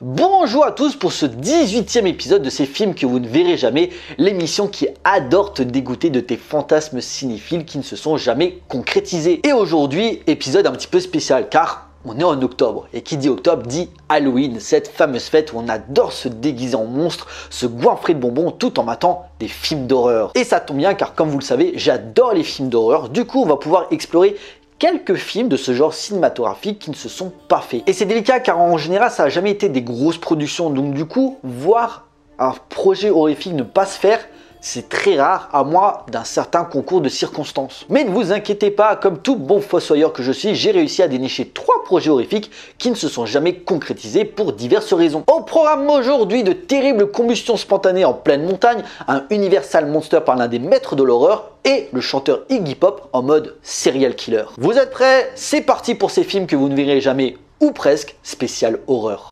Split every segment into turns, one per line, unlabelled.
Bonjour à tous pour ce 18e épisode de ces films que vous ne verrez jamais, l'émission qui adore te dégoûter de tes fantasmes cinéphiles qui ne se sont jamais concrétisés. Et aujourd'hui, épisode un petit peu spécial car on est en octobre et qui dit octobre dit Halloween, cette fameuse fête où on adore se déguiser en monstre, se goinfrer de bonbons tout en matant des films d'horreur. Et ça tombe bien car comme vous le savez, j'adore les films d'horreur, du coup on va pouvoir explorer quelques films de ce genre cinématographique qui ne se sont pas faits. Et c'est délicat car en général ça n'a jamais été des grosses productions, donc du coup voir un projet horrifique ne pas se faire, c'est très rare à moins d'un certain concours de circonstances. Mais ne vous inquiétez pas, comme tout bon fossoyeur que je suis, j'ai réussi à dénicher 3 projets horrifiques qui ne se sont jamais concrétisés pour diverses raisons. Au programme aujourd'hui, de terribles combustions spontanées en pleine montagne, un Universal Monster par l'un des maîtres de l'horreur et le chanteur Iggy Pop en mode serial killer. Vous êtes prêts? C'est parti pour ces films que vous ne verrez jamais, ou presque, spécial horreur.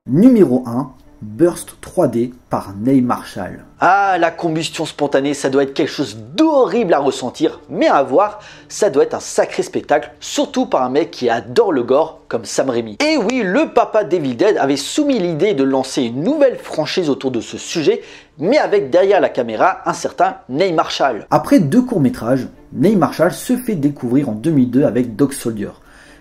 Numéro 1, Burst 3D par Neil Marshall.
Ah, la combustion spontanée, ça doit être quelque chose d'horrible à ressentir, mais à voir, ça doit être un sacré spectacle, surtout par un mec qui adore le gore comme Sam Raimi. Et oui, le papa d'Evil Dead avait soumis l'idée de lancer une nouvelle franchise autour de ce sujet, mais avec derrière la caméra un certain Neil Marshall.
Après 2 courts-métrages, Neil Marshall se fait découvrir en 2002 avec Dog Soldier,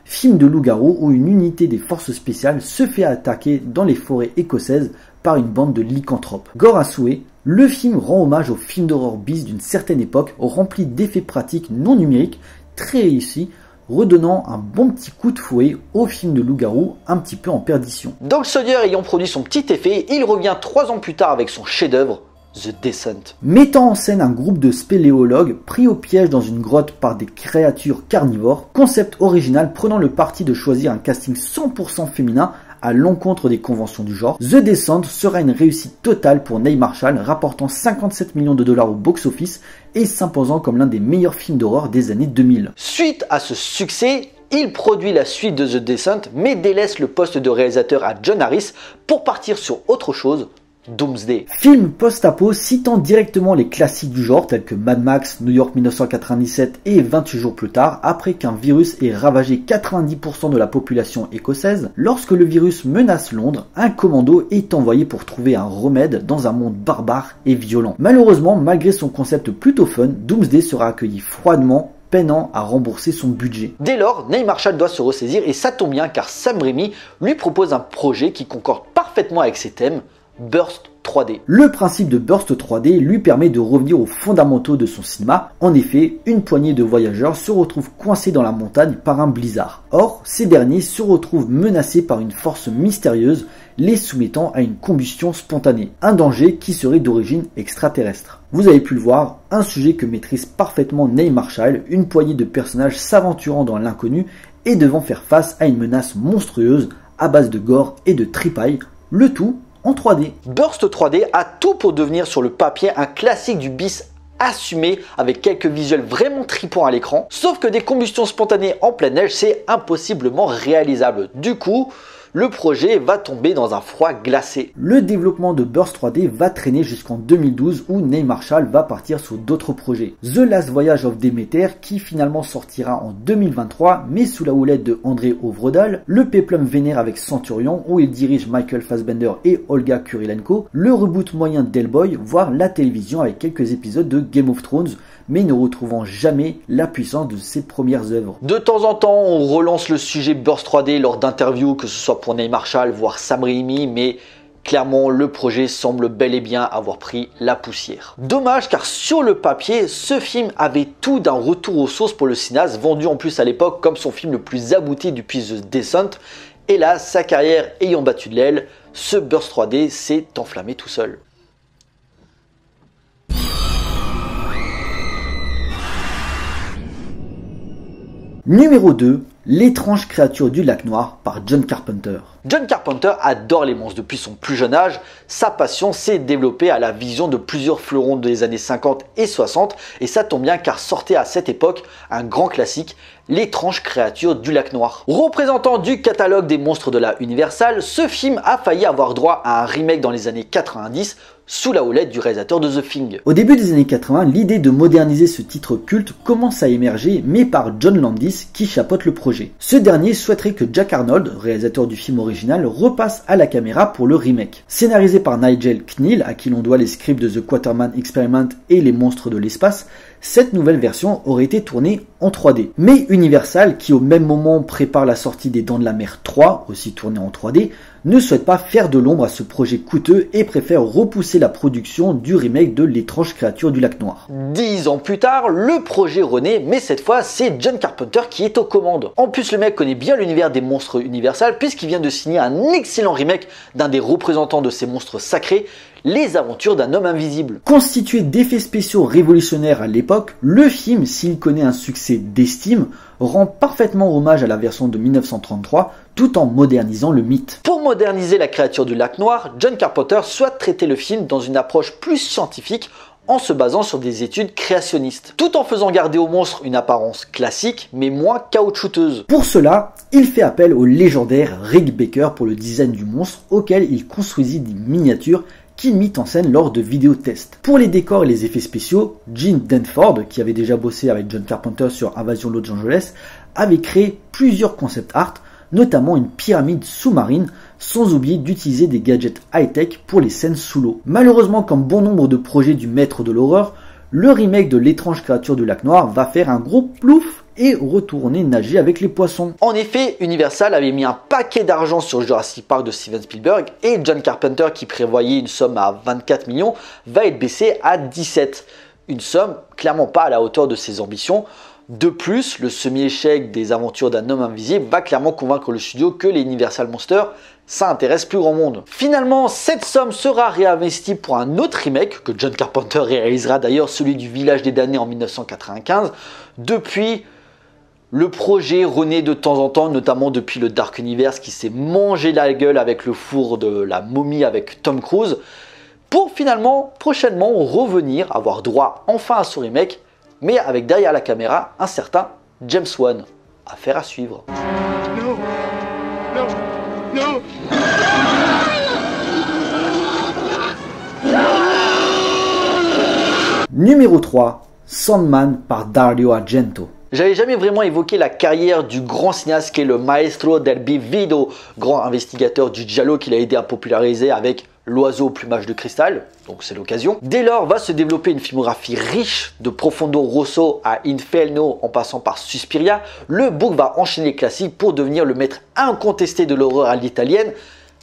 film de loup-garou où une unité des forces spéciales se fait attaquer dans les forêts écossaises par une bande de lycanthropes. Gore à souhait, le film rend hommage au film d'horreur bis d'une certaine époque, rempli d'effets pratiques non numériques, très réussis, redonnant un bon petit coup de fouet au film de loup-garou un petit peu en perdition.
Dog Soldier ayant produit son petit effet, il revient 3 ans plus tard avec son chef-d'œuvre, The Descent.
Mettant en scène un groupe de spéléologues pris au piège dans une grotte par des créatures carnivores, concept original prenant le parti de choisir un casting 100% féminin à l'encontre des conventions du genre, The Descent sera une réussite totale pour Neil Marshall, rapportant 57 millions de dollars au box-office et s'imposant comme l'un des meilleurs films d'horreur des années 2000.
Suite à ce succès, il produit la suite de The Descent, mais délaisse le poste de réalisateur à John Harris pour partir sur autre chose, Doomsday.
Film post-apo citant directement les classiques du genre tels que Mad Max, New York 1997 et 28 jours plus tard, après qu'un virus ait ravagé 90% de la population écossaise. Lorsque le virus menace Londres, un commando est envoyé pour trouver un remède dans un monde barbare et violent. Malheureusement, malgré son concept plutôt fun, Doomsday sera accueilli froidement, peinant à rembourser son budget.
Dès lors, Neil Marshall doit se ressaisir et ça tombe bien car Sam Raimi lui propose un projet qui concorde parfaitement avec ses thèmes, Burst 3D.
Le principe de Burst 3D lui permet de revenir aux fondamentaux de son cinéma. En effet, une poignée de voyageurs se retrouvent coincés dans la montagne par un blizzard. Or, ces derniers se retrouvent menacés par une force mystérieuse, les soumettant à une combustion spontanée. Un danger qui serait d'origine extraterrestre. Vous avez pu le voir, un sujet que maîtrise parfaitement Neil Marshall, une poignée de personnages s'aventurant dans l'inconnu et devant faire face à une menace monstrueuse à base de gore et de tripaille, le tout en 3D.
Burst 3D a tout pour devenir sur le papier un classique du bis assumé avec quelques visuels vraiment tripants à l'écran, sauf que des combustions spontanées en pleine neige c'est impossiblement réalisable. Du coup, le projet va tomber dans un froid glacé.
Le développement de Burst 3D va traîner jusqu'en 2012 où Neil Marshall va partir sur d'autres projets. The Last Voyage of Demeter qui finalement sortira en 2023 mais sous la houlette de André Ovredal, le péplum vénère avec Centurion où il dirige Michael Fassbender et Olga Kurilenko, le reboot moyen d'Hellboy, voire la télévision avec quelques épisodes de Game of Thrones, mais ne retrouvant jamais la puissance de ses premières œuvres.
De temps en temps, on relance le sujet Burst 3D lors d'interviews, que ce soit pour Neil Marshall, voire Sam Raimi, mais clairement, le projet semble bel et bien avoir pris la poussière. Dommage car sur le papier, ce film avait tout d'un retour aux sources pour le cinéaste, vendu en plus à l'époque comme son film le plus abouti depuis The Descent. Et là, sa carrière ayant battu de l'aile, ce Burst 3D s'est enflammé tout seul.
Numéro 2, L'étrange créature du lac noir par John Carpenter.
John Carpenter adore les monstres depuis son plus jeune âge. Sa passion s'est développée à la vision de plusieurs fleurons des années 50 et 60 et ça tombe bien car sortait à cette époque un grand classique, L'étrange créature du lac noir. Représentant du catalogue des monstres de la Universal, ce film a failli avoir droit à un remake dans les années 90, sous la houlette du réalisateur de The Thing.
Au début des années 80, l'idée de moderniser ce titre culte commence à émerger, mais par John Landis qui chapeaute le projet. Ce dernier souhaiterait que Jack Arnold, réalisateur du film original, repasse à la caméra pour le remake. Scénarisé par Nigel Kneale, à qui l'on doit les scripts de The Quatermain Experiment et Les Monstres de l'espace, cette nouvelle version aurait été tournée en 3D. Mais Universal, qui au même moment prépare la sortie des Dents de la Mer 3, aussi tournée en 3D, ne souhaite pas faire de l'ombre à ce projet coûteux et préfère repousser la production du remake de L'étrange créature du lac Noir.
10 ans plus tard, le projet renaît, mais cette fois c'est John Carpenter qui est aux commandes. En plus, le mec connaît bien l'univers des monstres Universal puisqu'il vient de signer un excellent remake d'un des représentants de ces monstres sacrés, Les Aventures d'un homme invisible.
Constitué d'effets spéciaux révolutionnaires à l'époque, le film, s'il connaît un succès d'estime, rend parfaitement hommage à la version de 1933 tout en modernisant le mythe.
Pour moderniser la créature du lac Noir, John Carpenter souhaite traiter le film dans une approche plus scientifique en se basant sur des études créationnistes, tout en faisant garder au monstre une apparence classique mais moins caoutchouteuse.
Pour cela, il fait appel au légendaire Rick Baker pour le design du monstre, auquel il construisit des miniatures qu'il mit en scène lors de vidéotests. Pour les décors et les effets spéciaux, Gene Danford, qui avait déjà bossé avec John Carpenter sur Invasion Los Angeles, avait créé plusieurs concept art, notamment une pyramide sous-marine, sans oublier d'utiliser des gadgets high-tech pour les scènes sous l'eau. Malheureusement, comme bon nombre de projets du maître de l'horreur, le remake de L'étrange créature du lac Noir va faire un gros plouf et retourner nager avec les poissons.
En effet, Universal avait mis un paquet d'argent sur Jurassic Park de Steven Spielberg et John Carpenter, qui prévoyait une somme à 24 millions, va être baissé à 17. Une somme clairement pas à la hauteur de ses ambitions. De plus, le semi-échec des Aventures d'un homme invisible va clairement convaincre le studio que les Universal Monsters, ça intéresse plus grand monde. Finalement, cette somme sera réinvestie pour un autre remake que John Carpenter réalisera d'ailleurs, celui du Village des Damnés en 1995. Depuis, le projet renaît de temps en temps, notamment depuis le Dark Universe qui s'est mangé la gueule avec le four de la momie avec Tom Cruise, pour finalement prochainement revenir, avoir droit enfin à ce remake, mais avec derrière la caméra un certain James Wan. Affaire à suivre.
No.
Numéro 3, Sandman par Dario Argento.
J'avais jamais vraiment évoqué la carrière du grand cinéaste qui est le Maestro del Vivido, grand investigateur du giallo qu'il a aidé à populariser avec L'oiseau au plumage de cristal, donc c'est l'occasion. Dès lors va se développer une filmographie riche, de Profondo Rosso à Inferno en passant par Suspiria. Le book va enchaîner les classiques pour devenir le maître incontesté de l'horreur à l'italienne.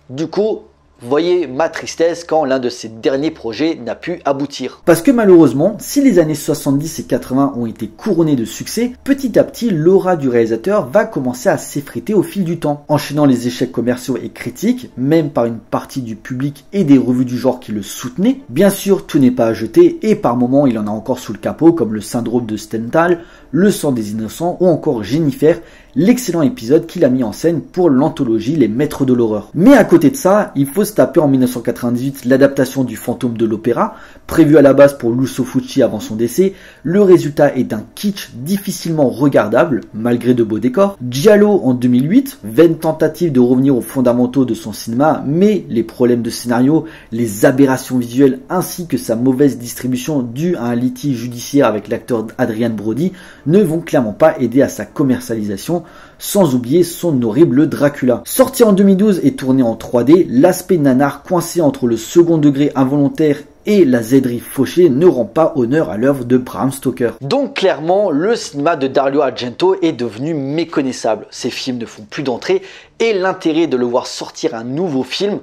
Du coup, voyez ma tristesse quand l'un de ces derniers projets n'a pu aboutir.
Parce que malheureusement, si les années 70 et 80 ont été couronnées de succès, petit à petit, l'aura du réalisateur va commencer à s'effriter au fil du temps, enchaînant les échecs commerciaux et critiques, même par une partie du public et des revues du genre qui le soutenaient. Bien sûr, tout n'est pas à jeter et par moments, il en a encore sous le capot, comme le syndrome de Stendhal, Le sang des innocents ou encore Jennifer, l'excellent épisode qu'il a mis en scène pour l'anthologie Les Maîtres de l'horreur. Mais à côté de ça, il faut se taper en 1998 l'adaptation du Fantôme de l'Opéra, prévue à la base pour Lucio Fulci avant son décès. Le résultat est un kitsch difficilement regardable, malgré de beaux décors. Giallo en 2008, vaine tentative de revenir aux fondamentaux de son cinéma, mais les problèmes de scénario, les aberrations visuelles ainsi que sa mauvaise distribution due à un litige judiciaire avec l'acteur Adrian Brody ne vont clairement pas aider à sa commercialisation, sans oublier son horrible Dracula. Sorti en 2012 et tourné en 3D, l'aspect nanar coincé entre le second degré involontaire et la zèderie fauchée ne rend pas honneur à l'œuvre de Bram Stoker.
Donc clairement, le cinéma de Dario Argento est devenu méconnaissable. Ses films ne font plus d'entrée et l'intérêt de le voir sortir un nouveau film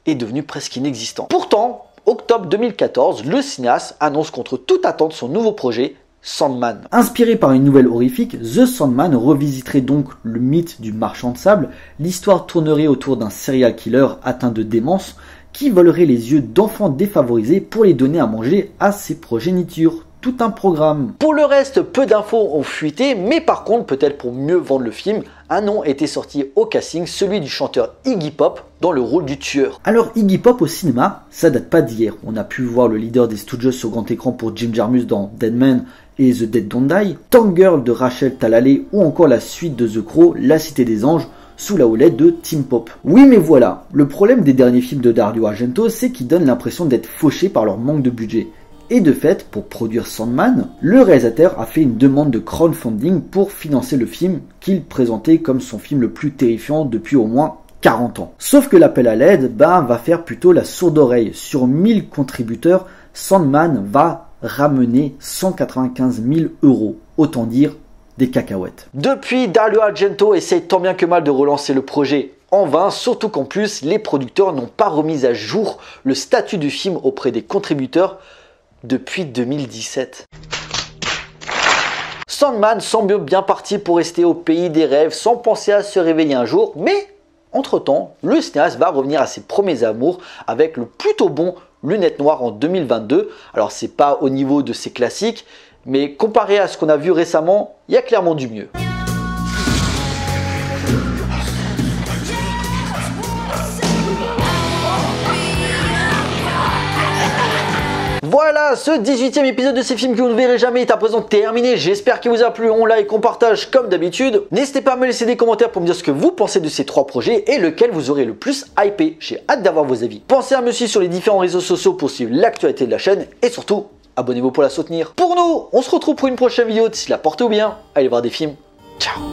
est devenu presque inexistant. Pourtant, octobre 2014, le cinéaste annonce contre toute attente son nouveau projet, Sandman.
Inspiré par une nouvelle horrifique, The Sandman revisiterait donc le mythe du marchand de sable. L'histoire tournerait autour d'un serial killer atteint de démence qui volerait les yeux d'enfants défavorisés pour les donner à manger à ses progénitures. Tout un programme.
Pour le reste, peu d'infos ont fuité, mais par contre, peut-être pour mieux vendre le film, un nom était sorti au casting, celui du chanteur Iggy Pop dans le rôle du tueur.
Alors Iggy Pop au cinéma, ça date pas d'hier. On a pu voir le leader des Stooges sur grand écran pour Jim Jarmusch dans Dead Man et The Dead Don't Die, Tank Girl de Rachel Talalay ou encore la suite de The Crow, La Cité des Anges, sous la houlette de Tim Pope. Oui mais voilà, le problème des derniers films de Dario Argento, c'est qu'ils donnent l'impression d'être fauchés par leur manque de budget. Et de fait, pour produire Sandman, le réalisateur a fait une demande de crowdfunding pour financer le film qu'il présentait comme son film le plus terrifiant depuis au moins 40 ans. Sauf que l'appel à l'aide va faire plutôt la sourde oreille. Sur 1000 contributeurs, Sandman va ramener 195 000 €. Autant dire des cacahuètes.
Depuis, Dario Argento essaye tant bien que mal de relancer le projet en vain, surtout qu'en plus, les producteurs n'ont pas remis à jour le statut du film auprès des contributeurs depuis 2017. Sandman semble bien parti pour rester au pays des rêves sans penser à se réveiller un jour, mais entre-temps, le cinéaste va revenir à ses premiers amours avec le plutôt bon Lunettes Noires en 2022. Alors c'est pas au niveau de ses classiques, mais comparé à ce qu'on a vu récemment, il y a clairement du mieux. Voilà, ce 18e épisode de ces films que vous ne verrez jamais est à présent terminé. J'espère qu'il vous a plu. On like, on partage comme d'habitude. N'hésitez pas à me laisser des commentaires pour me dire ce que vous pensez de ces 3 projets et lequel vous aurez le plus hypé. J'ai hâte d'avoir vos avis. Pensez à me suivre sur les différents réseaux sociaux pour suivre l'actualité de la chaîne et surtout, abonnez-vous pour la soutenir. Pour nous, on se retrouve pour une prochaine vidéo. D'ici là, portez-vous bien. Allez voir des films. Ciao.